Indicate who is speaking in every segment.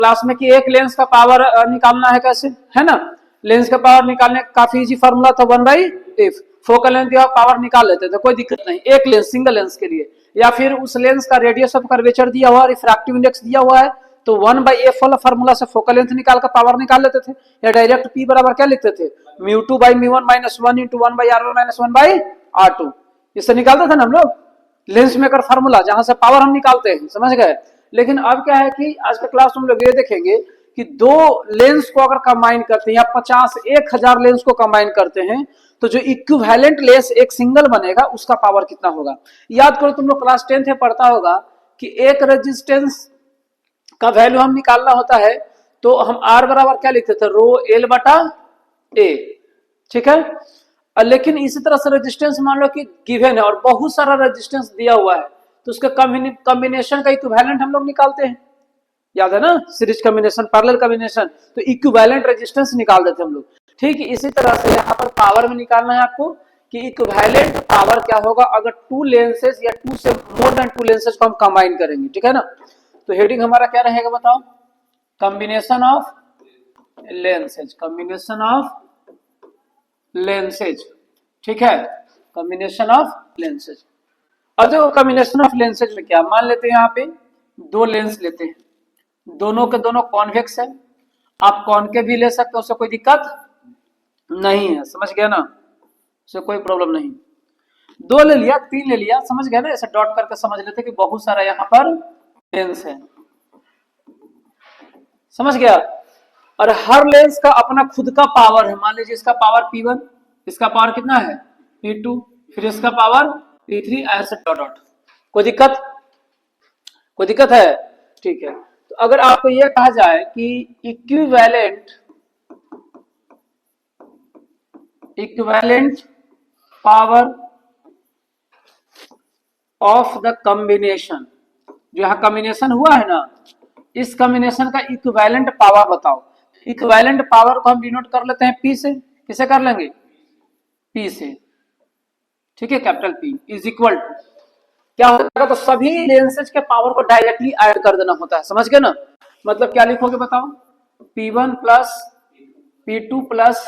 Speaker 1: Class में कि एक लेंस का पावर निकालना है कैसे, है ना। लेंस का पावर निकालने का काफी इजी फॉर्मूला था 1/f। फोकल लेंथ या पावर निकाल लेते थे, कोई दिक्कत नहीं, एक लेंस सिंगल लेंस के लिए। या फिर उस लेंस का रेडियस ऑफ कर्वेचर दिया हुआ, रिफ्रैक्टिव इंडेक्स दिया हुआ है, तो 1/f वाला फॉर्मूला से फोकल लेंथ निकाल कर पावर निकाल लेते थे। या डायरेक्ट p बराबर क्या लिखते थे, μ2/μ1 - 1 × 1/r1 - 1/r2, इससे निकालते थे ना हम लोग लेंस मेकर फार्मूला, जहां से पावर हम निकालते हैं, समझ गए। लेकिन अब क्या है कि आज के क्लास में हम लोग ये देखेंगे कि दो लेंस को अगर कंबाइन करते हैं या 50,000 लेंस को कंबाइन करते हैं, तो जो इक्विवेलेंट लेंस एक सिंगल बनेगा उसका पावर कितना होगा। याद करो, तुम लोग क्लास 10th में पढ़ता होगा कि एक रेजिस्टेंस का वैल्यू हम निकालना होता है तो हम R बराबर क्या लिखते थे, ρL/A, ठीक है। लेकिन इसी तरह से रेजिस्टेंस मान लो कि गिवन है और बहुत सारा रेजिस्टेंस दिया हुआ है, तो उसके कॉम्बिनेशन का इक्विवेलेंट हम लोग निकालते हैं, याद है ना, सीरीज कॉम्बिनेशन, पैरेलल कॉम्बिनेशन, तो इक्विवेलेंट रेजिस्टेंस निकाल देते हम लोग। ठीक है, इसी तरह से यहाँ पर पावर में निकालना है आपको कि इक्विवेलेंट पावर क्या होगा अगर टू लेंसेज या टू से मोर देन टू लेंसेज को हम कंबाइन करेंगे, ठीक है ना। तो हेडिंग हमारा क्या रहेगा बताओ, combination of lenses, combination of lenses, ठीक है, कॉम्बिनेशन ऑफ लेंसेज। अब देखो कॉम्बिनेशन ऑफ लेंसेज में क्या, मान लेते हैं यहाँ पे दो लेंस लेते हैं, दोनों के दोनों कॉन्वेक्स है, आप कॉनकेव भी ले सकते हो, उससे कोई दिक्कत नहीं है, समझ गया ना, उससे कोई प्रॉब्लम नहीं। दो ले लिया, तीन ले लिया, समझ गया ना, ऐसे डॉट करके समझ लेते कि बहुत सारा यहाँ पर लेंस है, समझ गया। और हर लेंस का अपना खुद का पावर है, मान लीजिए इसका पावर P1, इसका पावर कितना है P2, फिर इसका पावर P3, ऐसे डॉट डॉट, कोई दिक्कत, कोई दिक्कत है, ठीक है। तो अगर आपको यह कहा जाए कि equivalent power of the combination, जो यहां कॉम्बिनेशन हुआ है ना, इस कॉम्बिनेशन का इक्विवेलेंट पावर बताओ। इक्विवेलेंट पावर को हम डिनोट कर लेते हैं P से, किसे कर लेंगे, P से, ठीक है, capital P is equal to क्या होगा, तो सभी लेंसेज के पावर को डायरेक्टली ऐड कर देना होता है, समझ गए ना। मतलब क्या लिखोगे बताओ, P1 plus P2 plus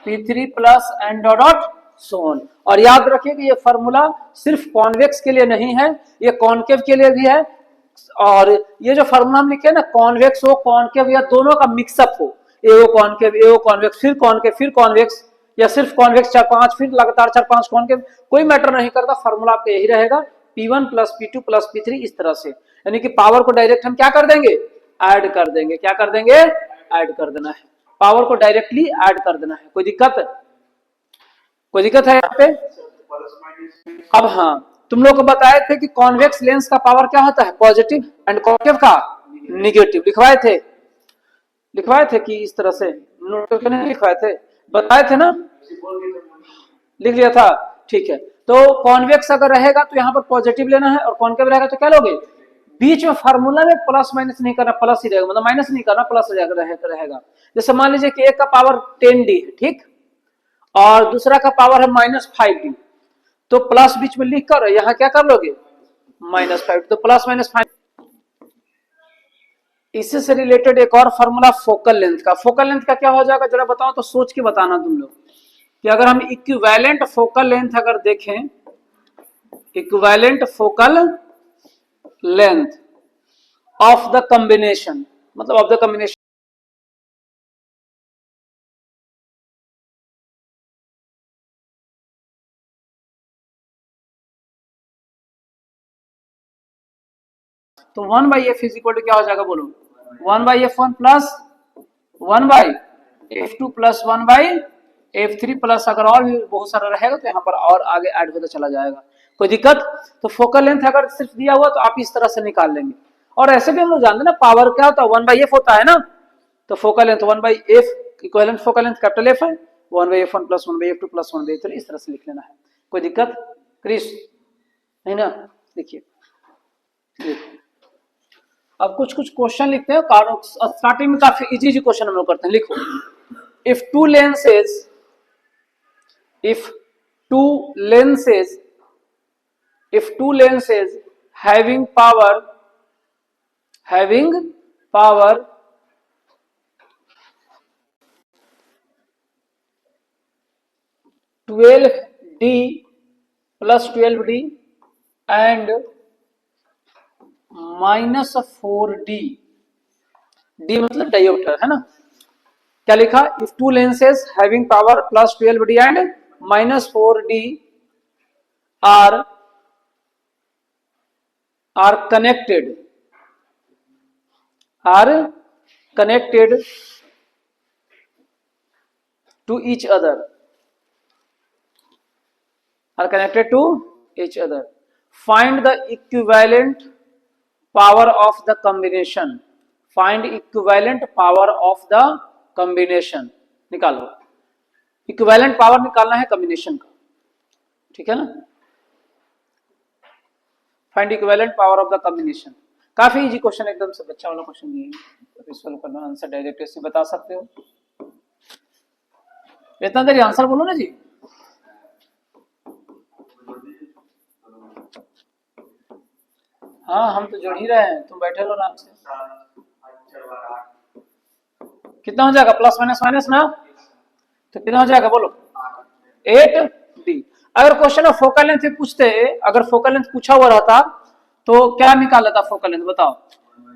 Speaker 1: P3 plus and dot so on. और याद रखिए कि ये फॉर्मूला सिर्फ कॉन्वेक्स के लिए नहीं है, ये कॉनकेव के लिए भी है। और ये जो फॉर्मूला हम लिखे ना, कॉन्वेक्स हो कॉनकेव या दोनों का मिक्सअप हो, एओ कॉनकेव एओ कॉन्वेक्स फिर कॉनकेव फिर कॉन्वेक्स, या सिर्फ कॉन्वेक्स 4-5 फिर लगातार 4-5 कॉनकेव, कोई मैटर नहीं करता, फॉर्मूला आपका यही रहेगा, P1 plus P2 plus P3 इस तरह से। यानी कि पावर को डायरेक्ट हम क्या कर देंगे, ऐड कर देंगे, क्या कर देंगे, ऐड कर देना है, पावर को डायरेक्टली ऐड कर देना है, कोई दिक्कत है, कोई दिक्कत है यहाँ पे। अब हाँ, तुम लोग को बताए थे कि कॉन्वेक्स लेंस का पावर क्या होता है, पॉजिटिव, एंड कॉन्केव का निगेटिव, लिखवाए थे कि इस तरह से नोट करके नहीं लिखवाए थे, बताए थे ना, लिख लिया था, ठीक है। तो कॉन्वेक्स अगर रहेगा तो यहाँ पर पॉजिटिव लेना है, और कॉन्केव रहेगा तो क्या लोगे, बीच में फार्मूला में प्लस माइनस नहीं करना, प्लस ही रहेगा, मतलब माइनस नहीं करना, प्लस रहेगा। जैसे मान लीजिए कि एक का पावर 10D है, ठीक, और दूसरा का पावर है -5D, तो प्लस बीच में लिख कर यहाँ क्या कर लोगे, -5, तो प्लस -5। इससे से रिलेटेड एक और फॉर्मूला फोकल लेंथ का, फोकल लेंथ का क्या हो जाएगा जरा बताओ, तो सोच के बताना तुम लोग, कि अगर हम इक्विवेलेंट फोकल लेंथ अगर देखें, equivalent focal length of the combination, मतलब ऑफ द कॉम्बिनेशन, तो 1/f इज इक्वल टू क्या हो जाएगा बोलो, 1/f1 plus 1/f2 plus 1/f3 plus, अगर और भी बहुत सारा रहेगा तो यहाँ पर और आगे ऐड होता चला जाएगा, कोई दिक्कत। तो फोकल लेंथ अगर सिर्फ दिया हुआ तो आप इस तरह से निकाल लेंगे। और ऐसे भी हम लोग जानते हैं ना, पावर क्या होता है, 1/f होता है ना, तो focal length 1/f, equivalent focal length capital F है, 1/f1 plus 1/f2 plus 1/f3, इस तरह से लिख लेना है, कोई दिक्कत क्रिश नहीं ना। देखिए अब कुछ कुछ क्वेश्चन लिखते हैं, स्टार्टिंग में काफी इजी क्वेश्चन हम लोग करते हैं। लिखो, if two lenses having power twelve D plus 12D and -4D, D मतलब डायोप्टर है ना। क्या लिखा, if two lenses having power +12D and -4D are connected to each other, find the equivalent power of the combination, निकालो। Equivalent power निकालना है combination का, ठीक है ना। Find equivalent power of the combination, काफी इजी क्वेश्चन, एकदम से बच्चा वाला क्वेश्चन नहीं है, सॉल्व करना, आंसर डायरेक्ट से बता सकते हो। इतना देर आंसर बोलो ना जी। हाँ हम तो जोड़ ही रहे हैं, तुम बैठे लो आराम से। कितना हो जाएगा, प्लस माइनस माइनस ना, तो कितना हो जाएगा बोलो, 8D। अगर क्वेश्चन में फोकल लेंथ पूछते, अगर फोकल लेंथ पूछा हुआ रहता तो क्या निकाल लेता फोकल लेंथ, बताओ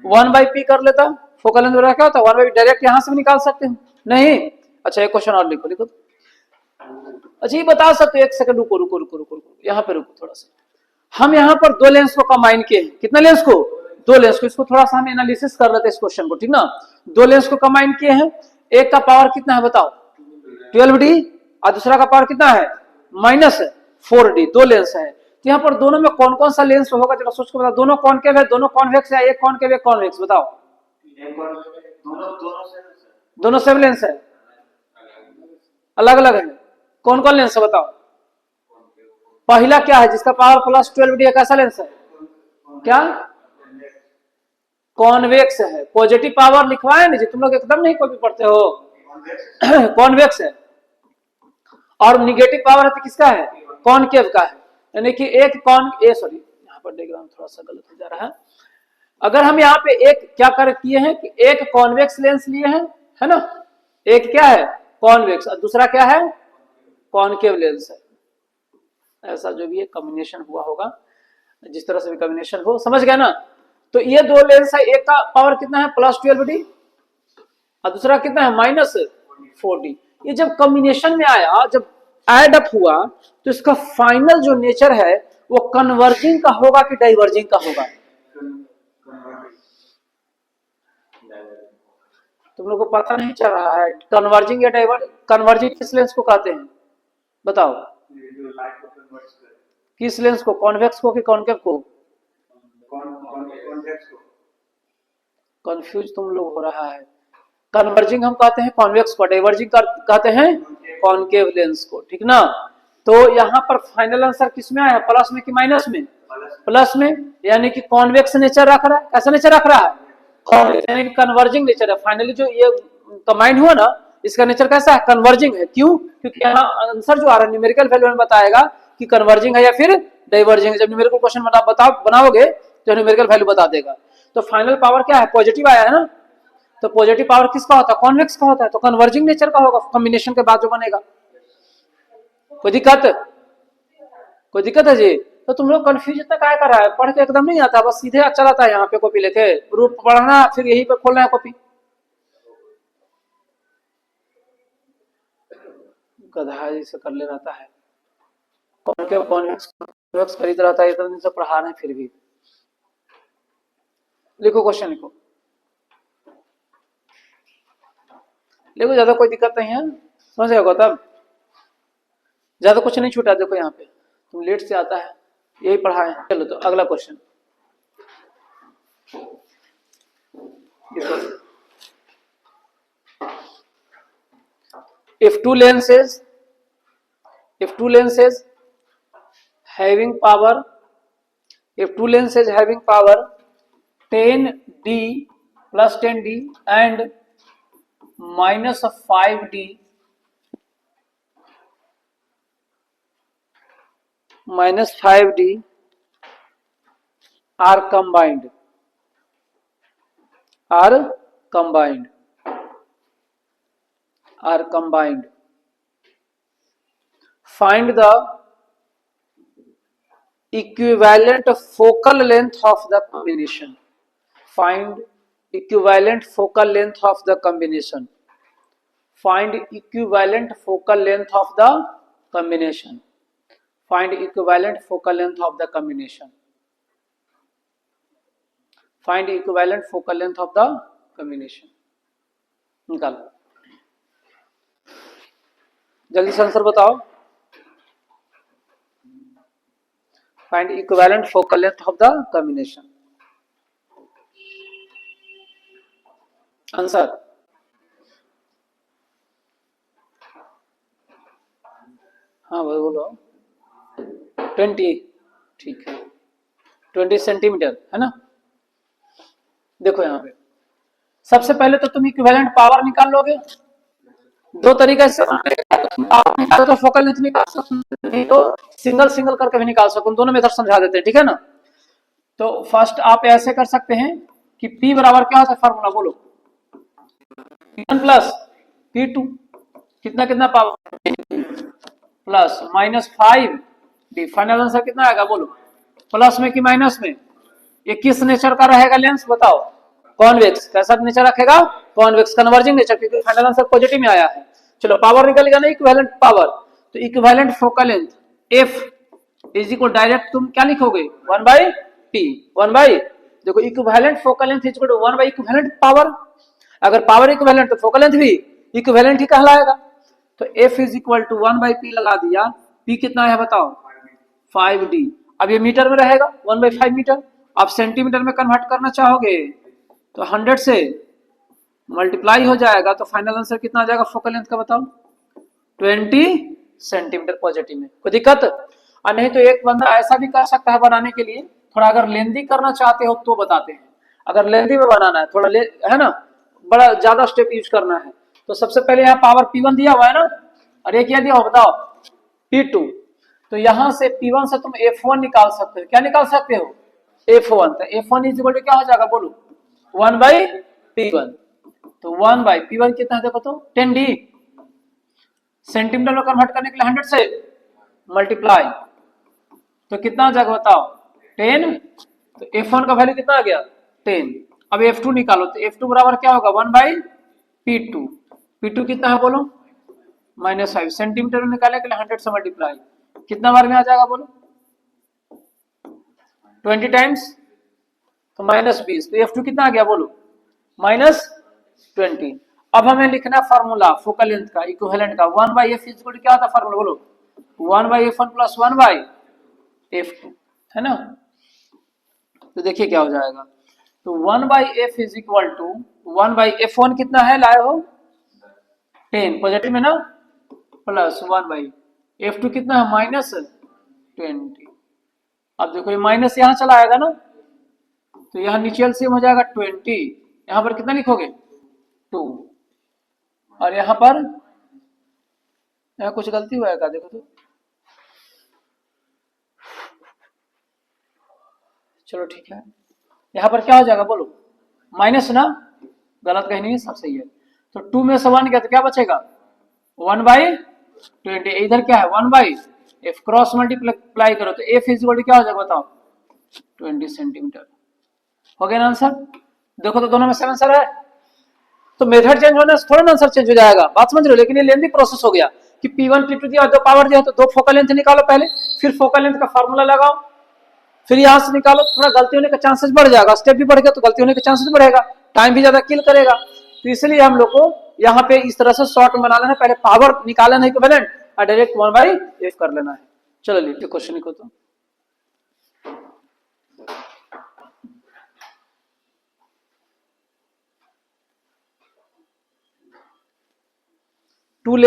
Speaker 1: 1/p कर लेता। फोकल लेंथ क्या होता है 1/p, डायरेक्ट यहां से भी निकाल सकते हैं नहीं। अच्छा एक क्वेश्चन और लिखो, अच्छा ये बता सकते हो, एक सेकंड रुको रुको रुको रुको रुको, यहाँ पे रुको थोड़ा सा। हम यहाँ पर दो लेंस को कंबाइन किए, कितना लेंस को, दो लेंस को, इसको थोड़ा सा हम एनालिसिस कर लेते हैं इस क्वेश्चन को, ठीक ना। दो लेंस को कंबाइन किए हैं, एक का पावर कितना है बताओ 12D, और दूसरा का पावर कितना है -4D, दो लेंस है। तो यहाँ पर दोनों में कौन कौन सा लेंस होगा, जरा सोच के बताओ। दोनों कॉनकेव है, दोनों कॉन्वेक्स है, एक कॉनकेव एक कॉन्वेक्स, बताओ। दोनों सेम लेंस है, अलग अलग है, कौन कौन लेंस है बताओ। पहला क्या है जिसका पावर +12D है, कैसा लेंस है, क्या कॉन्वेक्स है। पॉजिटिव पावर लिखवाए ना जी, तुम लोग एकदम नहीं कॉपी पढ़ते हो, कॉन्वेक्स है। और निगेटिव पावर है तो किसका है, कॉनकेव का है। यानी कि एक सॉरी यहाँ पर डायग्राम थोड़ा सा गलत हो जा रहा है। अगर हम यहाँ पे एक क्या कर किए हैं कि एक कॉन्वेक्स लेंस लिए हैं, है ना, एक क्या है कॉन्वेक्स और दूसरा क्या है कॉनकेव लेंस है। ऐसा जो भी है कॉम्बिनेशन हुआ होगा, जिस तरह से भी कॉम्बिनेशन हो, समझ गया ना। तो ये दो लेंस है, एक का पावर कितना है +12D और दूसरा कितना है -4D। ये जब कॉम्बिनेशन में आया, जब एड अप हुआ, तो इसका फाइनल जो नेचर है वो कन्वर्जिंग का होगा कि डाइवर्जिंग का होगा। तुम लोग को पता नहीं चल रहा है कन्वर्जिंग या डाइवर्ज, कन्वर्जिंग किस लेंस को कहते हैं बताओ, किस लेंस को, कॉन्वेक्स को कि कॉनकेव को। कंफ्यूज तुम लोग हो रहा है। कन्वर्जिंग हम कहते हैं कॉन्वेक्स को, डाइवर्जिंग कहते हैं कॉनकेव लेंस को, ठीक ना। तो यहाँ पर फाइनल आंसर किसमें आया, प्लस में कि माइनस में, प्लस में, यानी कि कॉन्वेक्स नेचर रख रहा है। कैसा नेचर रख रहा है, यानी कि कन्वर्जिंग नेचर है। फाइनली जो ये कंबाइन हुआ ना, इसका नेचर कैसा है, कन्वर्जिंग है। क्यों, क्योंकि यहाँ आंसर जो आ रहा है न्यूमेरिकल वैल्यू में बताएगा कि कन्वर्जिंग है या फिर डाइवर्जिंग है। जब न्यूमेरिकल क्वेश्चन बनाओगे तो न्यूमेरिकल वैल्यू बता देगा। तो फाइनल पावर क्या है, पॉजिटिव आया है ना, तो पॉजिटिव पावर किसका होता है, कॉन्वेक्स का होता है, तो कन्वर्जिंग नेचर का होगा कॉम्बिनेशन के बाद जो बनेगा। कोई दिक्कत है जी। तो तुम लोग कंफ्यूज इतना क्या कर रहा है, पढ़ के एकदम नहीं आता, बस सीधे चला आता है यहाँ पे कॉपी लेके, ग्रुप पढ़ना फिर यहीं पे खोलना है कॉपी। गधा जैसे कर ले रहता है, कॉन्वेक्स खरीद रहता है, इतना दिन से पढ़ा रहे हैं फिर भी। लिखो क्वेश्चन लिखो, ज्यादा कोई दिक्कत नहीं है, समझ गए गौतम, ज्यादा कुछ नहीं छूटा। देखो यहाँ पे तुम लेट से आता है, यही पढ़ाए। चलो तो अगला question, if two lenses having power 10D plus 10D and -5D are combined, are combined, are combined. Find the equivalent focal length of the combination. Find equivalent focal length of the combination. Find equivalent focal length of the combination. Find equivalent focal length of the combination. Find equivalent focal length of the combination. निकालो, जल्दी से answer बताओ. Find equivalent focal length of the combination. Answer हाँ भाई बोलो. 20. ठीक है, 20 centimetre है ना. देखो यहाँ पे सबसे पहले तो तुम इक्विवेलेंट पावर निकाल लोगे. दो तरीके से निकालो, तो फोकल लेंथ निकाल सकते, नहीं तो सिंगल सिंगल करके भी निकाल सकते. दोनों मेथड समझा देते हैं, ठीक है ना. तो फर्स्ट आप ऐसे कर सकते हैं कि P बराबर क्या होता है फार्मूला बोलो. P1 प्लस P2 कितना कितना power plus -5D. Final answer कितना आएगा बोलो. प्लस में कि माइनस में. ये किस नेचर का रहेगा लेंस बताओ. कॉन्वेक्स. कैसा नेचर रखेगा. कॉन्वेक्स, कन्वर्जिंग नेचर, क्योंकि फाइनल आंसर पॉजिटिव में आया है. चलो पावर निकल गया ना, इक्विवेलेंट पावर. तो equivalent focal length F is equal, direct तुम क्या लिखोगे 1/P. 1 देखो equivalent focal length is equal to 1 equivalent power. अगर पावर इक्विवेलेंट तो फोकल लेंथ भी इक्विवेलेंट ही कहलाएगा. तो F is equal to 1/P लगा दिया. P कितना है बताओ 5D. अब ये मीटर में रहेगा 1/5 मीटर. आप सेंटीमीटर में कन्वर्ट करना चाहोगे तो 100 से मल्टीप्लाई हो जाएगा. तो फाइनल आंसर कितना आ जाएगा फोकल लेंथ का बताओ 20 सेंटीमीटर पॉजिटिव में. कोई दिक्कत. और नहीं तो एक बंदा ऐसा भी कर सकता है बनाने के लिए, थोड़ा अगर लेंदी करना चाहते हो तो बताते हैं. अगर लेंदी में बनाना है थोड़ा है ना, बड़ा ज्यादा स्टेप यूज करना है, तो सबसे पहले यहाँ पावर P1 दिया हुआ है ना, और ये क्या दिया हो बताओ P2. तो यहां से P1 से तुम F1 निकाल सकते हो. क्या निकाल सकते हो F1. तो F1 इज इक्वल टू क्या हो जाएगा बोलो 1/P1. तो 1/P1 कितना है देखो तो 10D. सेंटीमीटर में कन्वर्ट करने के लिए 100 से मल्टीप्लाई, तो कितना आ जाएगा बताओ 10. तो F1 का वैल्यू कितना आ गया 10. अब F2 निकालो. तो F2 बराबर क्या होगा 1/P2. P2 कितना है बोलो -5. सेंटीमीटर में निकालने के लिए 100 से मल्टीप्लाई, कितना बार में आ जाएगा बोलो 20 टाइम्स, तो -20. तो F2 कितना आ गया बोलो -20. अब हमें लिखना फार्मूला फोकल लेंथ का इक्विवेलेंट का 1/F इज इक्वल टू क्या होता है फार्मूला बोलो 1/F1 प्लस 1/F2 है ना. तो देखिए क्या हो जाएगा. तो 1/F is equal to 1/F1 कितना है लाए हो 10 पॉजिटिव में ना, प्लस 1/F2 कितना है -20. अब देखो ये माइनस यहाँ चला आएगा ना, तो यहाँ नीचे एलसीएम हो जाएगा 20. यहाँ पर कितना लिखोगे 2. और यहाँ पर यहाँ कुछ गलती हुआ है क्या देखो तो. चलो ठीक है, यहाँ पर क्या हो जाएगा बोलो माइनस ना, गलत कहीं नहीं है, सब सही है. तो 2 में से 1 गया तो क्या बचेगा 1/20. इधर क्या है 1/F क्रॉस मल्टीप्लाई करो तो F इज इक्वल टू क्या हो जाएगा बताओ 20 सेंटीमीटर. हो गया ना आंसर. देखो तो दोनों में सेम आंसर है. तो मेथड चेंज होने से थोड़ा ना आंसर चेंज हो जाएगा, बात समझ रहे हो. लेकिन ये लेंथी प्रोसेस हो गया कि P1 P2 दिया, दो पावर दिया, तो दो फोकल लेंथ निकालो पहले, फिर फोकल लेंथ का फार्मूला लगाओ, फिर यहां से निकालो. थोड़ा गलती होने का चांसेस बढ़ जाएगा, स्टेप भी बढ़ गया तो गलती होने के चांसेस बढ़ेगा, टाइम भी ज्यादा किल करेगा. तो इसलिए हम लोग को यहाँ पे इस तरह से शॉर्ट में बना लेना, पहले पावर निकाला नहीं इक्विवेलेंट और डायरेक्ट 1/F कर लेना है. चलो लीजिए क्वेश्चन लिखो तो. Two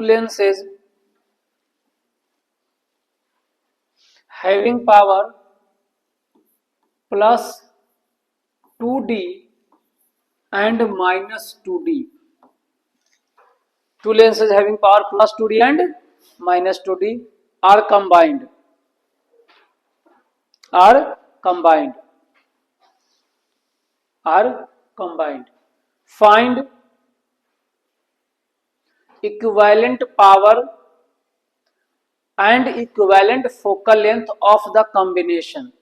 Speaker 1: lenses having power plus 2D and -2D. Two lenses having power plus 2D and -2D are combined. are combined, are combined. Find equivalent power and equivalent focal length of the combination.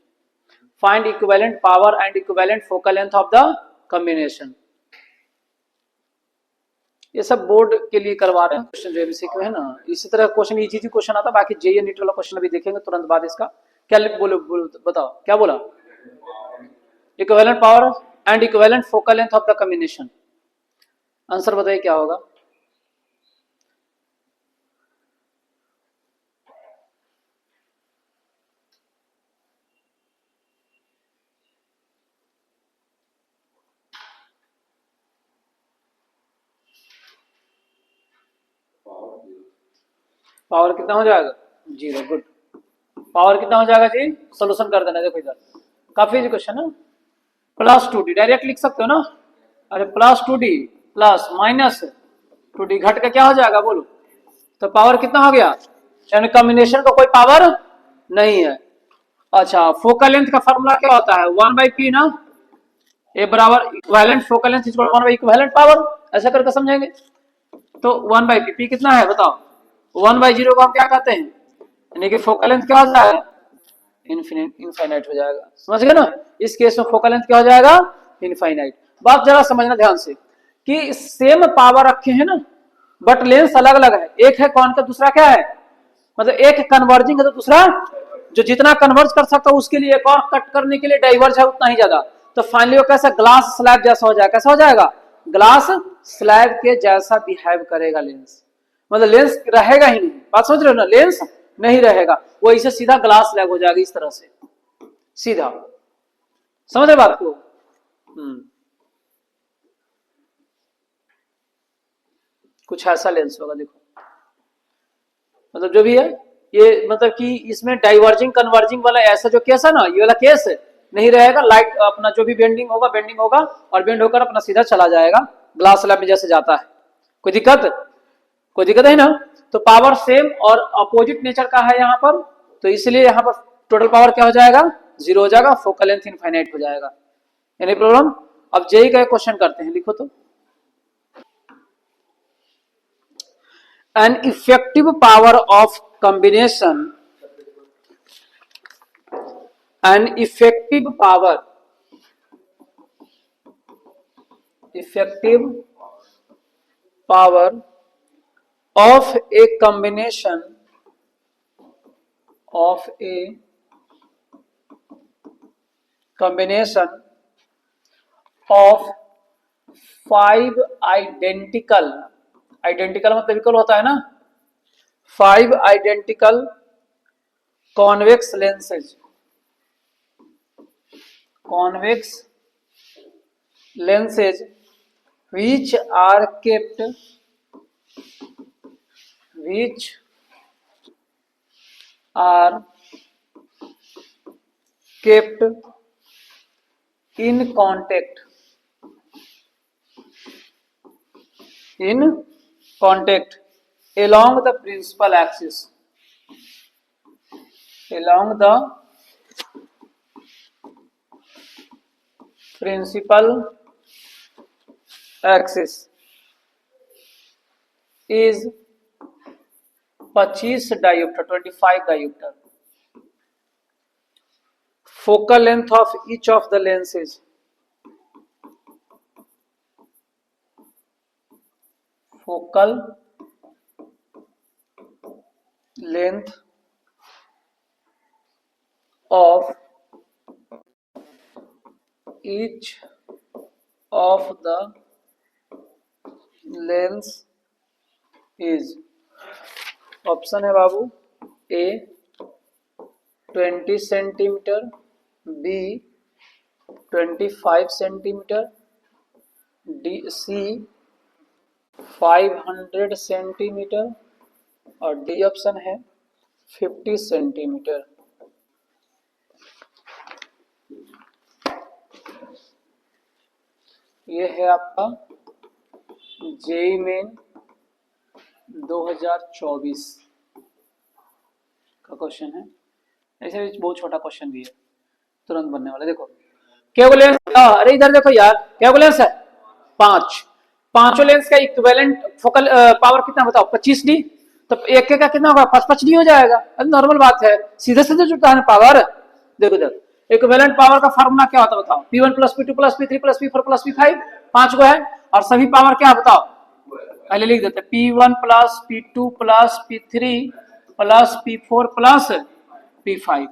Speaker 1: Find equivalent power and equivalent focal length of the combination. ये सब board के लिए करवा रहे हैं question जो MCQ है ना। इसी तरह क्वेश्चन इजी क्वेश्चन आता, बाकी जेईई नीट वाला क्वेश्चन अभी देखेंगे तुरंत बाद इसका। क्या बोलो बताओ क्या बोला? Equivalent power and equivalent focal length of the combination. Answer बताइए क्या होगा? पावर कितना हो जाएगा? 0। गुड। पावर कितना हो जाएगा जी? सोल्यूशन कर देना। देखो इधर काफी इजी क्वेश्चन है। +2d डायरेक्ट लिख सकते हो ना। अरे +2d प्लस माइनस 2d घट के क्या हो जाएगा बोलो? तो पावर कितना हो गया? यानी कॉम्बिनेशन का कोई पावर नहीं है। अच्छा, फोकल लेंथ का फॉर्मूला क्या होता है? 1/p ना। ए बराबर इक्विवेलेंट फोकल लेंथ इक्वल 1/इक्विवेलेंट पावर। ऐसा करके समझेंगे। तो 1/p, p कितना है बताओ? 1/0 को हम क्या कहते हैं? यानी कि फोकल लेंथ क्या हो जाएगा? इनफाइनाइट हो जाएगा। समझ गए ना? इस केस में फोकल लेंथ क्या हो जाएगा? इनफाइनाइट। बात जरा समझना ध्यान से कि सेम पावर रखे हैं ना, बट लेंस अलग अलग है। एक है कौन का, दूसरा क्या है? मतलब एक कन्वर्जिंग है तो दूसरा जो जितना कन्वर्ज कर सकता है उसके लिए एक और कट करने के लिए डाइवर्ज है उतना ही ज्यादा। तो फाइनली वो कैसा ग्लास स्लैब जैसा हो जाएगा। कैसा हो जाएगा? ग्लास स्लैब के जैसा बिहेव करेगा लेंस। मतलब लेंस रहेगा ही नहीं। बात समझ रहे हो ना? लेंस नहीं रहेगा, वो इसे सीधा ग्लास स्लैब हो जाएगा इस तरह से सीधा। समझ रहे बात को? कुछ ऐसा लेंस होगा। देखो मतलब जो भी है ये, मतलब कि इसमें डाइवर्जिंग कन्वर्जिंग वाला ऐसा जो केस है ना, ये वाला केस नहीं रहेगा। लाइट अपना जो भी बेंडिंग होगा और बेंड होकर अपना सीधा चला जाएगा ग्लास स्लैब में जैसे जाता है। कोई दिक्कत? कोई दिक्कत है ना? तो पावर सेम और अपोजिट नेचर का है यहाँ पर, तो इसलिए यहाँ पर टोटल पावर क्या हो जाएगा? 0 हो जाएगा। फोकल लेंथ इनफाइनाइट हो जाएगा। Any problem? अब जेई का क्वेश्चन करते हैं, लिखो तो। An effective power of combination, an effective power of a combination of 5 identical मतलब इक्वल होता है ना, 5 identical convex lenses which are kept in contact along the principal axis, is 25 diopter. Focal length of each of the lenses of each of the lens is, option है बाबू, A 20 centimetre, B 25 centimetre, D C 500 centimetre और D option है 50 centimetre. ये है आपका JEE main 2024 का question है। ऐसे बहुत छोटा क्वेश्चन भी है। तुरंत बनने वाला। देखो केवल लेंस, अरे इधर देखो यार, केवल लेंस है 5, पांचों लेंस का इक्विवेलेंट फोकल पावर कितना बताओ 25D, तो एक का कितना होगा 5D हो जाएगा। नॉर्मल बात है, सीधे सीधे जुड़ता है ना पावर। देखो देखो इक्विवेलेंट पावर का फार्मूला क्या होता है बताओ, P1 plus P2 plus P3 plus P4 plus P5, 5 को है, और सभी पावर क्या बताओ पहले लिख देते, P1 plus P2 plus P3 plus P4 plus P5।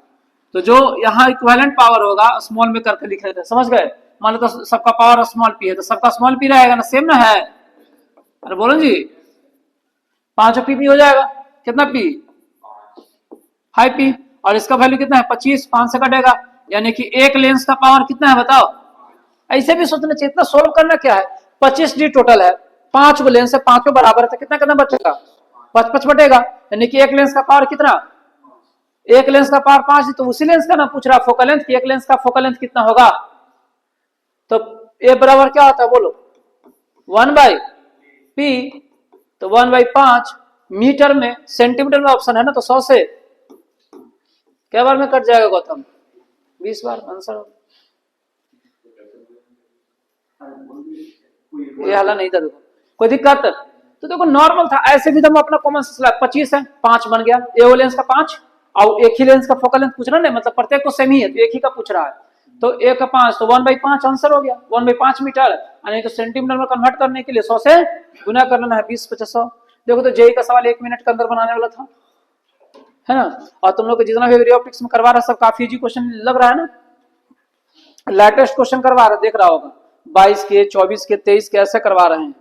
Speaker 1: तो जो यहाँ इक्विवेलेंट पावर होगा स्मॉल में करके लिख लेते हैं, समझ गए। मान लो तो सबका पावर स्मॉल p है, तो सबका स्मॉल p रहेगा ना, सेम ना है। अरे बोलो जी, 5 p हो जाएगा, कितना p 5p, और इसका वैल्यू कितना है 25, 5 से कटेगा, यानी कि एक लेंस का पावर कितना है बताओ। ऐसे भी सोचना चाहिए, इतना सोल्व करना क्या है, 25D टोटल है, 5 लेंस है, 5 बराबर है, तो कितना कितना बचेगा 5 बटेगा, यानी कि एक लेंस का पावर कितना, एक लेंस का पावर 5, तो उसी लेंस का ना पूछ रहा फोकल लेंथ की, एक लेंस का फोकल लेंथ कितना होगा, तो ए बराबर क्या होता है बोलो 1/p, तो 1/5 मीटर में, सेंटीमीटर में ऑप्शन है ना, तो 100 से क्या बार में कट जाएगा गौतम, 20 बार आंसर। ये हाला नहीं था, देखो कोई दिक्कत, तो देखो नॉर्मल था, ऐसे भी हम अपना कॉमन सेंस लगा, 25 है 5 बन गया, ए लेंस का 5, और एक ही लेंस का फोकल लेंथ पूछ रहा है ना, मतलब प्रत्येक को सेम ही है, तो एक ही का पूछ रहा है, तो एक का 5, तो 1/5 आंसर हो गया, 1/5 मीटर, यानी तो सेंटीमीटर में कन्वर्ट करने के लिए 100 से गुना कर लेना है, 20 50 100। देखो तो जेई का सवाल 1 मिनट के अंदर बनाने वाला था, है ना, और तुम लोग जितना भी ऑप्टिक्स में करवा रहा सब काफी इजी क्वेश्चन लग रहा है ना, लेटेस्ट क्वेश्चन करवा रहा देख रहा होगा, 22 के 24 के 23 के ऐसे करवा रहे हैं,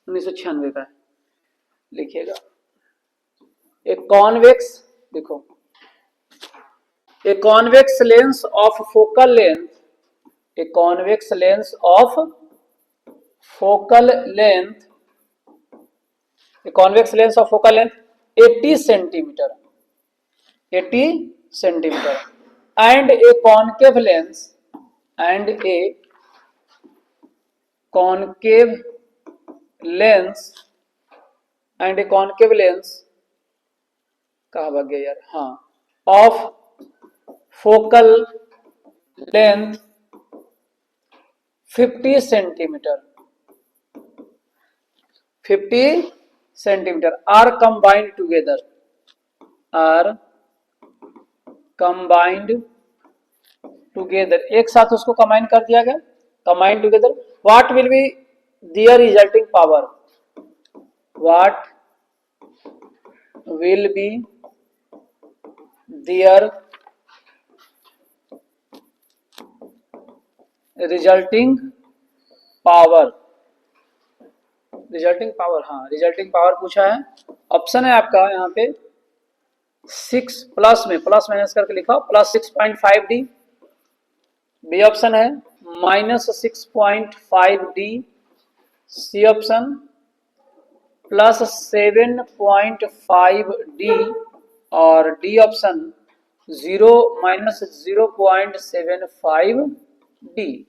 Speaker 1: 1996 का है, लिखिएगा। एक कॉन्वेक्स, देखो a convex lens of focal length, a convex lens of focal length, a convex lens of focal length 80 centimetre, 80 centimetre, and a concave lens, and a concave lens, and a concave lens कहा भाग गया यार, हाँ, of focal length 50 centimetre, 50 centimetre are combined together, are combined together, एक साथ उसको combine कर दिया गया, combined together, what will be their resulting power, what will be their resulting power, resulting power, हाँ रिजल्टिंग पावर पूछा है, ऑप्शन है आपका यहाँ पे 6 प्लस में प्लस माइनस करके लिखा, प्लस 6.5D, बी ऑप्शन है -6.5D, C option plus 7.5D, और डी ऑप्शन 0-0.75D।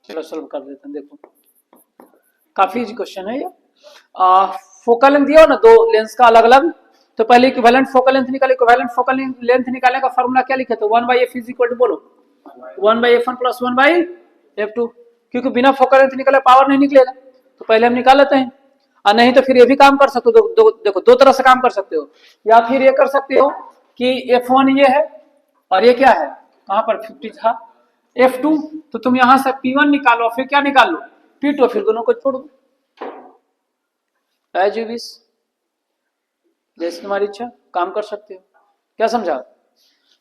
Speaker 1: चलो सॉल्व कर देते हैं, देखो काफी इजी क्वेश्चन है ये। फोकल लेंथ दिया हो ना, दो लेंस का अलग अलग, तो पहले इक्विवेलेंट फोकल लेंथ निकाले, इक्विवेलेंट फोकल लेंथ निकालने का फार्मूला क्या लिखे थे, 1/f इज इक्वल टू बोलो 1/f1 प्लस 1/f2, क्योंकि बिना फोकल लेंथ निकाले पावर नहीं निकलेगा, तो पहले हम निकाल लेते हैं, और नहीं तो फिर ये भी काम कर सकते हो, देखो दो तरह से काम कर सकते हो, या फिर ये कर सकते हो कि f1 ये है और ये क्या है, कहां पर 50 था, f2, तो तुम यहां से p1 निकालो, फिर क्या निकाल लो p2, फिर दोनों को छोड़ दो, एज यू विश, जैसे तुम्हारी इच्छा काम कर सकते हो, क्या समझा।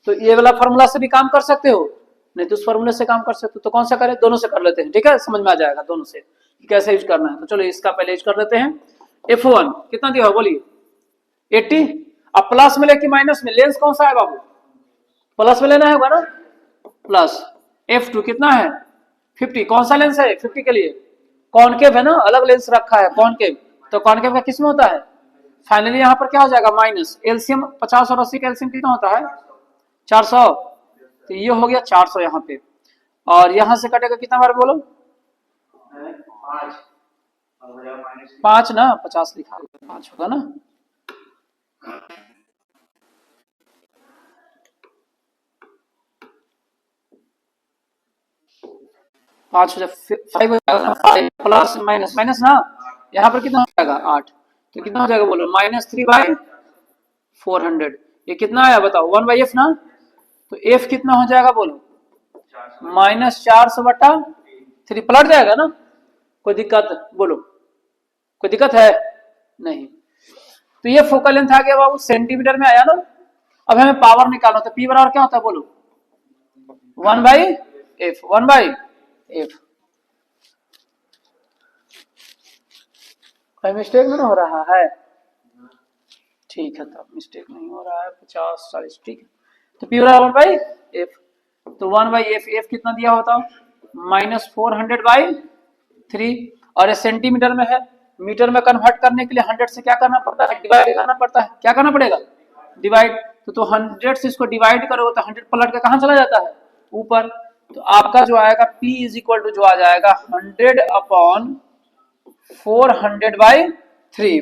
Speaker 1: तो ये वाला फार्मूला से भी काम कर सकते हो, नहीं तो उस फार्मूले से काम कर सकते हो, तो कौन सा करें, दोनों से कर लेते हैं, ठीक है, समझ में आ जाएगा दोनों से कैसे यूज करना है। तो चलो इसका पहले यूज कर लेते हैं, f1 कितना दिया हो बोलिए 80, अब प्लस में लेके माइनस में, लेंस कौन सा है बाबू, प्लस में लेना होगा ना, प्लस f2 कितना है 50, कौन सा लेंस है 50 के लिए, कॉनकेव है ना, अलग लेंस रखा है कॉनकेव, तो कॉनकेव का किस में होता है फाइनली यहाँ पर क्या हो जाएगा माइनस एलसीएम 50 और 80 का एलसीएम कितना होता है 400, तो ये हो गया 400 यहाँ पे, और यहाँ से कटेगा कितना बार बोलो 5 ना 50 लिखा 5 होगा ना, पांच हो जाए 5 प्लस माइनस माइनस ना, यहाँ पर कितना हो जाएगा 8, तो कितना हो जाएगा बोलो -3/400, ये कितना आया बताओ 1/f ना, तो f कितना हो जाएगा बोलो -400/3, पलट जाएगा ना, कोई दिक्कत बोलो, कोई दिक्कत है नहीं। तो ये फोकल लेंथ आ गया बाबू, सेंटीमीटर में आया ना। अब हमें पावर निकालना, तो P बराबर क्या होता है बोलो 1/f, 1/f। कोई मिस्टेक नहीं हो रहा है, ठीक है, तब मिस्टेक नहीं हो रहा है, 50 40 ठीक है। तो P बराबर 1/f, तो 1/f, f कितना दिया होता -400/3, और ये सेंटीमीटर में है, मीटर में कन्वर्ट करने के लिए 100 से क्या करना पड़ता है डिवाइड करना पड़ता है, क्या करना पड़ेगा डिवाइड, तो 100 से इसको डिवाइड करोगे तो 100 पलट के कहाँ चला जाता है ऊपर, तो आपका जो आएगा P इज इक्वल टू जो आ जाएगा 100/400/3,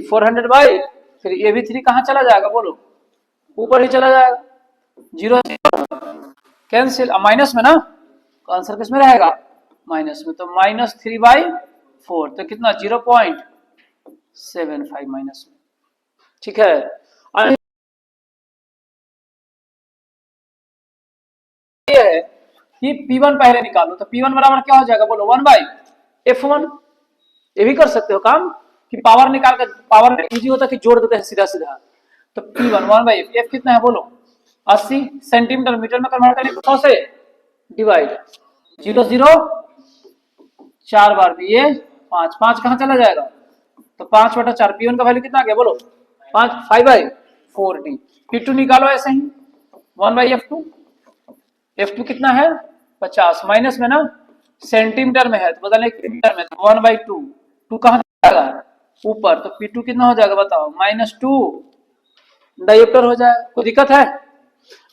Speaker 1: 400/3, ये भी 3 कहाँ चला जाएगा बोलो ऊपर ही चला जाएगा, 0 कैंसिल, माइनस में ना, तो आंसर किस में रहेगा माइनस में, तो -3/4, तो कितना 0.75 माइनस में, ठीक है। ये है कि P1 पहले निकालो, तो P1 बराबर क्या हो जाएगा बोलो 1/f1, ये भी कर सकते हो काम कि पावर निकाल कर, पावर में इजी होता है कि जोड़ देते हैं सीधा सीधा, तो P1 1/f, f कितना है बोलो 80 सेंटीमीटर, मीटर में कन्वर्ट करने 100 से डिवाइड, 0 0 4 बार भी ये 5 5 कहाँ चला जाएगा, तो 5/4, P1 का वैल्यू कितना आ गया बोलो 5/4d, P2 निकालो ऐसे ही 1/f2, f2 कितना है 50, माइनस में ना, सेंटीमीटर में है तो बदलने मीटर में, तो 1/2, 2 कहाँ जाएगा ऊपर, तो P2 कितना हो जाएगा बताओ -2 डायोप्टर हो जाएगा, कोई दिक्कत है।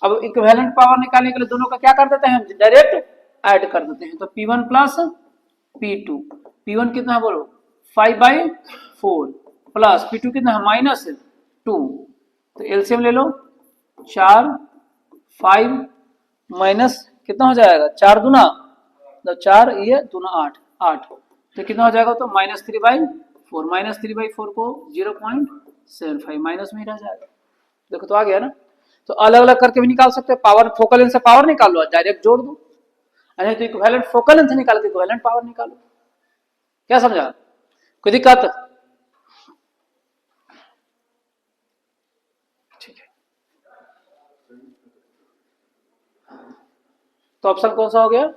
Speaker 1: अब इक्विवेलेंट पावर निकालने के लिए दोनों का क्या कर देते हैं डायरेक्ट ऐड कर देते हैं, तो P1 प्लस P2, P1 कितना है बोलो 5/4 प्लस P2 कितना है -2, तो एलसीएम ले लो 4 5 माइनस कितना हो जाएगा 4 दूना, तो 4 ये दूना 8 8, तो कितना हो जाएगा तो -3/4 को 0.75 माइनस में ही रह जाएगा, देखो तो आ गया ना। तो अलग अलग करके भी निकाल सकते हैं, पावर फोकल लेंथ से पावर निकाल लो डायरेक्ट जोड़ दो, नहीं तो इक्विवेलेंट फोकल लेंथ निकाल के इक्विवेलेंट पावर निकालो, क्या समझा, कोई दिक्कत, ठीक है। तो ऑप्शन कौन सा हो गया